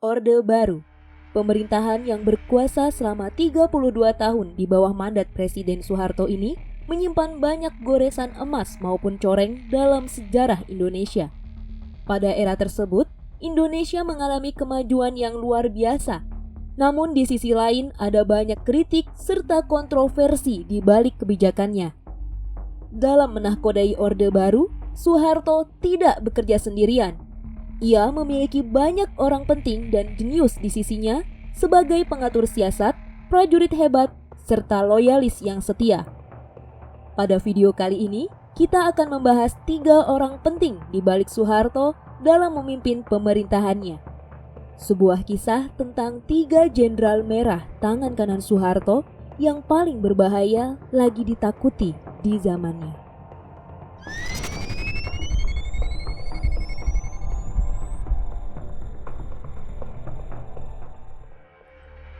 Orde Baru, pemerintahan yang berkuasa selama 32 tahun di bawah mandat Presiden Soeharto ini menyimpan banyak goresan emas maupun coreng dalam sejarah Indonesia. Pada era tersebut, Indonesia mengalami kemajuan yang luar biasa. Namun di sisi lain ada banyak kritik serta kontroversi di balik kebijakannya. Dalam menahkodai Orde Baru, Soeharto tidak bekerja sendirian. Ia memiliki banyak orang penting dan jenius di sisinya sebagai pengatur siasat, prajurit hebat, serta loyalis yang setia. Pada video kali ini, kita akan membahas 3 orang penting di balik Soeharto dalam memimpin pemerintahannya. Sebuah kisah tentang 3 jenderal merah tangan kanan Soeharto yang paling berbahaya lagi ditakuti di zamannya.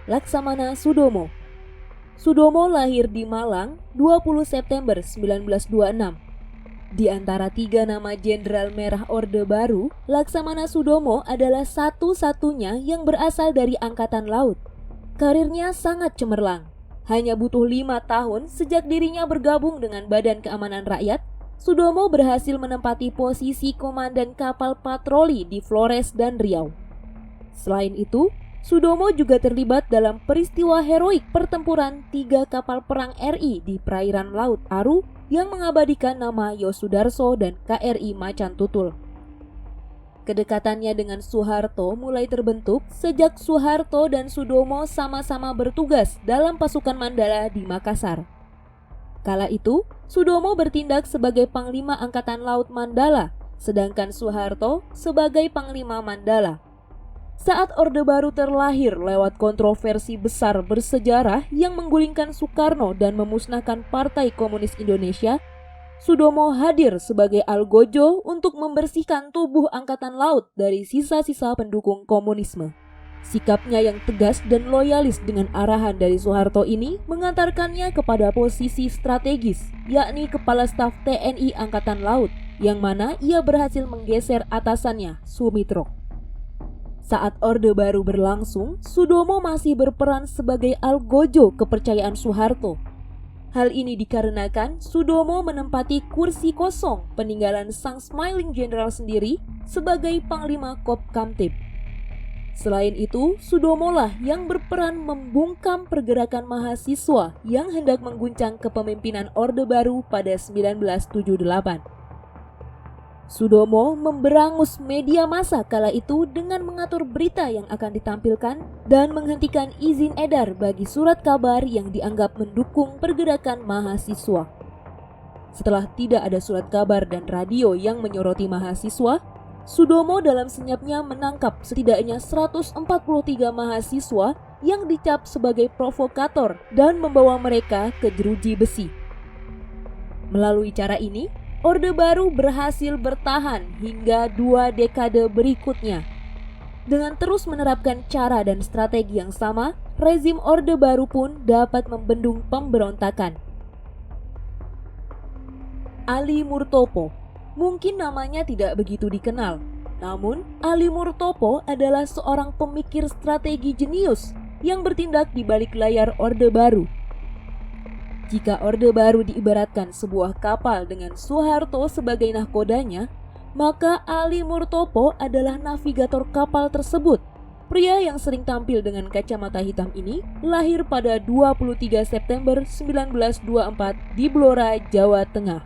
Laksamana Sudomo. Sudomo lahir di Malang 20 September 1926. Di antara 3 nama Jenderal Merah Orde Baru, Laksamana Sudomo adalah satu-satunya yang berasal dari Angkatan Laut. Karirnya sangat cemerlang. Hanya butuh 5 tahun sejak dirinya bergabung dengan Badan Keamanan Rakyat, Sudomo berhasil menempati posisi komandan kapal patroli di Flores dan Riau. Selain itu, Sudomo juga terlibat dalam peristiwa heroik pertempuran 3 kapal perang RI di perairan Laut Aru yang mengabadikan nama Yosudarso dan KRI Macan Tutul. Kedekatannya dengan Soeharto mulai terbentuk sejak Soeharto dan Sudomo sama-sama bertugas dalam pasukan Mandala di Makassar. Kala itu, Sudomo bertindak sebagai Panglima Angkatan Laut Mandala, sedangkan Soeharto sebagai Panglima Mandala. Saat Orde Baru terlahir lewat kontroversi besar bersejarah yang menggulingkan Soekarno dan memusnahkan Partai Komunis Indonesia, Sudomo hadir sebagai algojo untuk membersihkan tubuh Angkatan Laut dari sisa-sisa pendukung komunisme. Sikapnya yang tegas dan loyalis dengan arahan dari Soeharto ini mengantarkannya kepada posisi strategis, yakni Kepala Staf TNI Angkatan Laut, yang mana ia berhasil menggeser atasannya, Sumitro. Saat Orde Baru berlangsung, Sudomo masih berperan sebagai algojo kepercayaan Soeharto. Hal ini dikarenakan Sudomo menempati kursi kosong peninggalan sang Smiling General sendiri sebagai Panglima Kopkamtib. Selain itu, Sudomo lah yang berperan membungkam pergerakan mahasiswa yang hendak mengguncang kepemimpinan Orde Baru pada 1978. Sudomo memberangus media massa kala itu dengan mengatur berita yang akan ditampilkan dan menghentikan izin edar bagi surat kabar yang dianggap mendukung pergerakan mahasiswa. Setelah tidak ada surat kabar dan radio yang menyoroti mahasiswa, Sudomo dalam senyapnya menangkap setidaknya 143 mahasiswa yang dicap sebagai provokator dan membawa mereka ke jeruji besi. Melalui cara ini, Orde Baru berhasil bertahan hingga 2 dekade berikutnya. Dengan terus menerapkan cara dan strategi yang sama, rezim Orde Baru pun dapat membendung pemberontakan. Ali Murtopo. Mungkin namanya tidak begitu dikenal, namun Ali Murtopo adalah seorang pemikir strategi jenius yang bertindak di balik layar Orde Baru. Jika Orde Baru diibaratkan sebuah kapal dengan Soeharto sebagai nahkodanya, maka Ali Murtopo adalah navigator kapal tersebut. Pria yang sering tampil dengan kacamata hitam ini lahir pada 23 September 1924 di Blora, Jawa Tengah.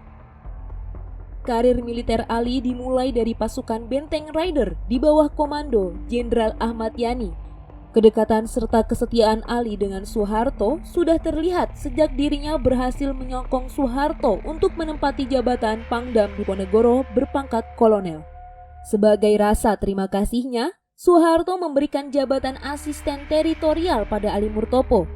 Karir militer Ali dimulai dari pasukan Benteng Rider di bawah komando Jenderal Ahmad Yani. Kedekatan serta kesetiaan Ali dengan Soeharto sudah terlihat sejak dirinya berhasil menyokong Soeharto untuk menempati jabatan Pangdam Diponegoro berpangkat kolonel. Sebagai rasa terima kasihnya, Soeharto memberikan jabatan asisten teritorial pada Ali Murtopo.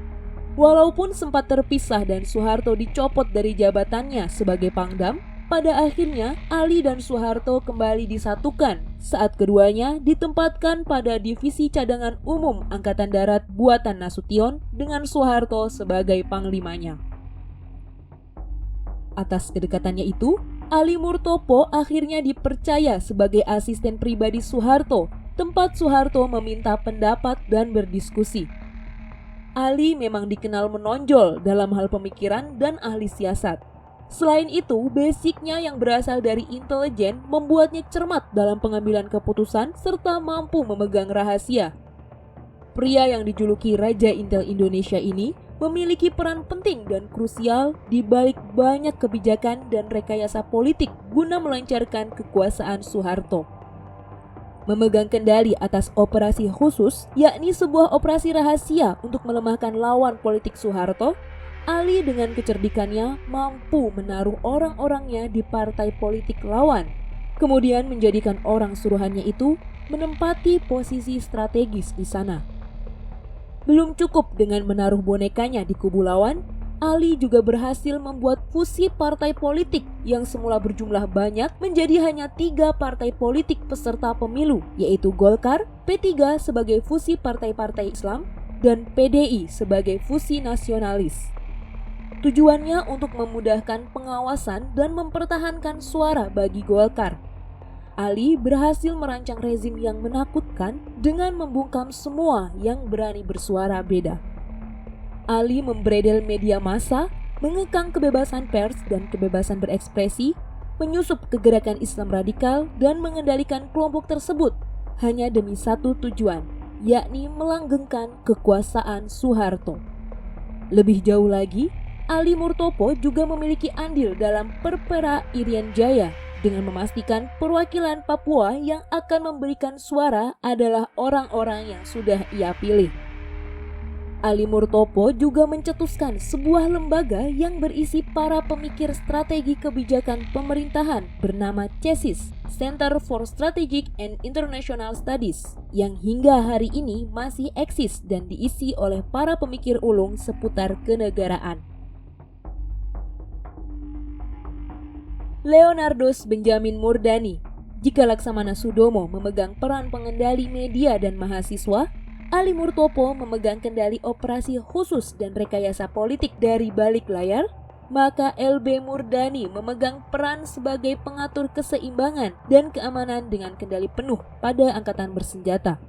Walaupun sempat terpisah dan Soeharto dicopot dari jabatannya sebagai Pangdam, pada akhirnya Ali dan Soeharto kembali disatukan saat keduanya ditempatkan pada Divisi Cadangan Umum Angkatan Darat buatan Nasution dengan Soeharto sebagai panglimanya. Atas kedekatannya itu, Ali Murtopo akhirnya dipercaya sebagai asisten pribadi Soeharto tempat Soeharto meminta pendapat dan berdiskusi. Ali memang dikenal menonjol dalam hal pemikiran dan ahli siasat. Selain itu, basicnya yang berasal dari intelijen membuatnya cermat dalam pengambilan keputusan serta mampu memegang rahasia. Pria yang dijuluki Raja Intel Indonesia ini memiliki peran penting dan krusial di balik banyak kebijakan dan rekayasa politik guna melancarkan kekuasaan Soeharto. Memegang kendali atas operasi khusus, yakni sebuah operasi rahasia untuk melemahkan lawan politik Soeharto, Ali dengan kecerdikannya mampu menaruh orang-orangnya di partai politik lawan, kemudian menjadikan orang suruhannya itu menempati posisi strategis di sana. Belum cukup dengan menaruh bonekanya di kubu lawan, Ali juga berhasil membuat fusi partai politik yang semula berjumlah banyak menjadi hanya 3 partai politik peserta pemilu, yaitu Golkar, P3 sebagai fusi partai-partai Islam, dan PDI sebagai fusi nasionalis. Tujuannya untuk memudahkan pengawasan dan mempertahankan suara bagi Golkar. Ali berhasil merancang rezim yang menakutkan dengan membungkam semua yang berani bersuara beda. Ali membredel media massa, mengekang kebebasan pers dan kebebasan berekspresi, menyusup kegerakan Islam radikal dan mengendalikan kelompok tersebut hanya demi satu tujuan, yakni melanggengkan kekuasaan Soeharto. Lebih jauh lagi, Ali Murtopo juga memiliki andil dalam Perpera Irian Jaya dengan memastikan perwakilan Papua yang akan memberikan suara adalah orang-orang yang sudah ia pilih. Ali Murtopo juga mencetuskan sebuah lembaga yang berisi para pemikir strategi kebijakan pemerintahan bernama CESIS, Center for Strategic and International Studies, yang hingga hari ini masih eksis dan diisi oleh para pemikir ulung seputar kenegaraan. Leonardus Benjamin Murdani. Jika Laksamana Sudomo memegang peran pengendali media dan mahasiswa, Ali Murtopo memegang kendali operasi khusus dan rekayasa politik dari balik layar, maka LB Murdani memegang peran sebagai pengatur keseimbangan dan keamanan dengan kendali penuh pada angkatan bersenjata.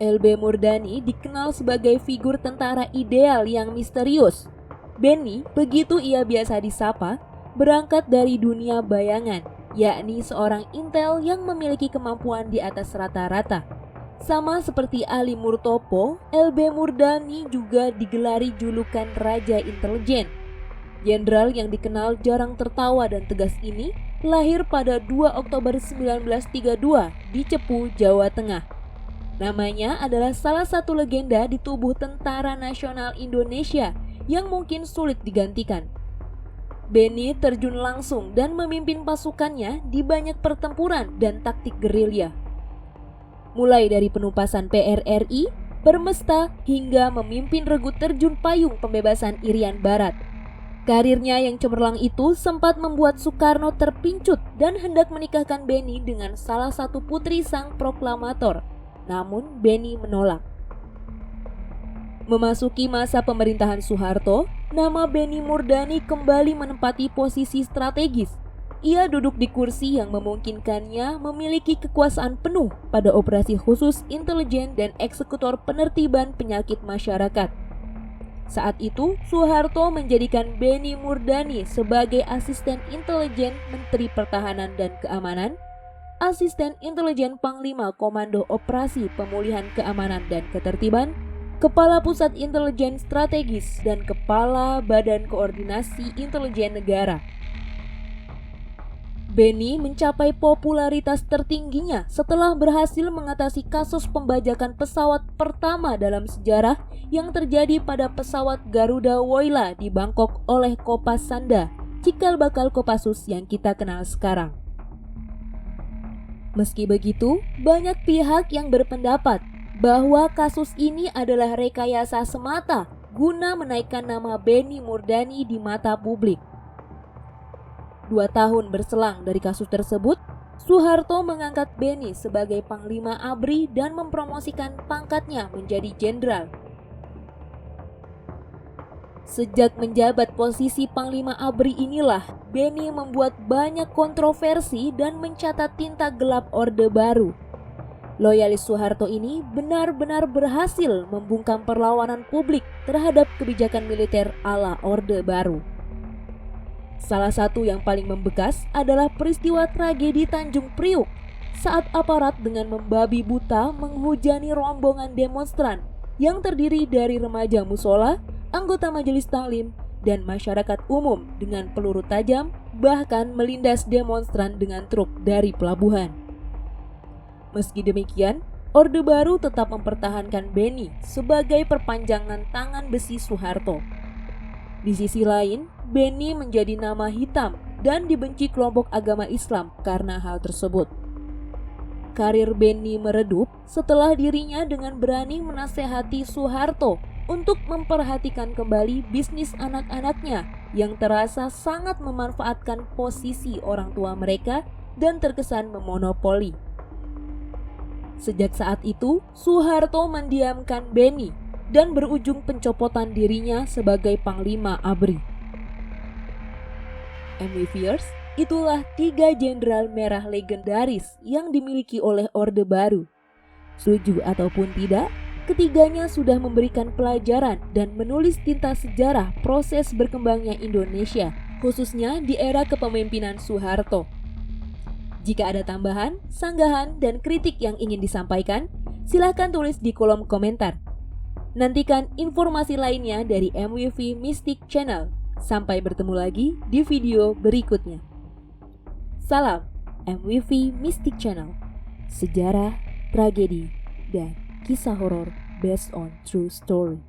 LB Murdani dikenal sebagai figur tentara ideal yang misterius. Benny, begitu ia biasa disapa, berangkat dari dunia bayangan, yakni seorang intel yang memiliki kemampuan di atas rata-rata. Sama seperti Ali Murtopo, LB Murdani juga digelari julukan Raja Intelijen. Jenderal yang dikenal jarang tertawa dan tegas ini lahir pada 2 Oktober 1932 di Cepu, Jawa Tengah. Namanya adalah salah satu legenda di tubuh Tentara Nasional Indonesia yang mungkin sulit digantikan. Benny terjun langsung dan memimpin pasukannya di banyak pertempuran dan taktik gerilya. Mulai dari penumpasan PRRI, Permesta, hingga memimpin regu terjun payung pembebasan Irian Barat. Karirnya yang cemerlang itu sempat membuat Soekarno terpincut dan hendak menikahkan Benny dengan salah satu putri sang proklamator. Namun Benny menolak. Memasuki masa pemerintahan Soeharto, nama Benny Murdani kembali menempati posisi strategis. Ia duduk di kursi yang memungkinkannya memiliki kekuasaan penuh pada operasi khusus intelijen dan eksekutor penertiban penyakit masyarakat. Saat itu, Soeharto menjadikan Benny Murdani sebagai asisten intelijen Menteri Pertahanan dan Keamanan, asisten intelijen Panglima Komando Operasi Pemulihan Keamanan dan Ketertiban, Kepala Pusat Intelijen Strategis, dan Kepala Badan Koordinasi Intelijen Negara. Benny mencapai popularitas tertingginya setelah berhasil mengatasi kasus pembajakan pesawat pertama dalam sejarah yang terjadi pada pesawat Garuda Woyla di Bangkok oleh Kopas Sanda, cikal bakal Kopassus yang kita kenal sekarang. Meski begitu, banyak pihak yang berpendapat bahwa kasus ini adalah rekayasa semata guna menaikkan nama Benny Murdani di mata publik. 2 tahun berselang dari kasus tersebut, Soeharto mengangkat Benny sebagai Panglima ABRI dan mempromosikan pangkatnya menjadi jenderal. Sejak menjabat posisi Panglima ABRI inilah, Benny membuat banyak kontroversi dan mencatat tinta gelap Orde Baru. Loyalis Soeharto ini benar-benar berhasil membungkam perlawanan publik terhadap kebijakan militer ala Orde Baru. Salah satu yang paling membekas adalah peristiwa tragedi Tanjung Priuk saat aparat dengan membabi buta menghujani rombongan demonstran yang terdiri dari remaja musola, anggota majelis taklim, dan masyarakat umum dengan peluru tajam, bahkan melindas demonstran dengan truk dari pelabuhan. Meski demikian, Orde Baru tetap mempertahankan Beni sebagai perpanjangan tangan besi Soeharto. Di sisi lain, Beni menjadi nama hitam dan dibenci kelompok agama Islam karena hal tersebut. Karir Beni meredup setelah dirinya dengan berani menasehati Soeharto untuk memperhatikan kembali bisnis anak-anaknya yang terasa sangat memanfaatkan posisi orang tua mereka dan terkesan memonopoli. Sejak saat itu, Soeharto mendiamkan Beni dan berujung pencopotan dirinya sebagai Panglima ABRI. MWviewers, itulah 3 jenderal merah legendaris yang dimiliki oleh Orde Baru. Setuju ataupun tidak, ketiganya sudah memberikan pelajaran dan menulis tinta sejarah proses berkembangnya Indonesia, khususnya di era kepemimpinan Soeharto. Jika ada tambahan, sanggahan, dan kritik yang ingin disampaikan, silahkan tulis di kolom komentar. Nantikan informasi lainnya dari MWV Mystic Channel. Sampai bertemu lagi di video berikutnya. Salam MWV Mystic Channel. Sejarah, tragedi, dan kisah horor based on true story.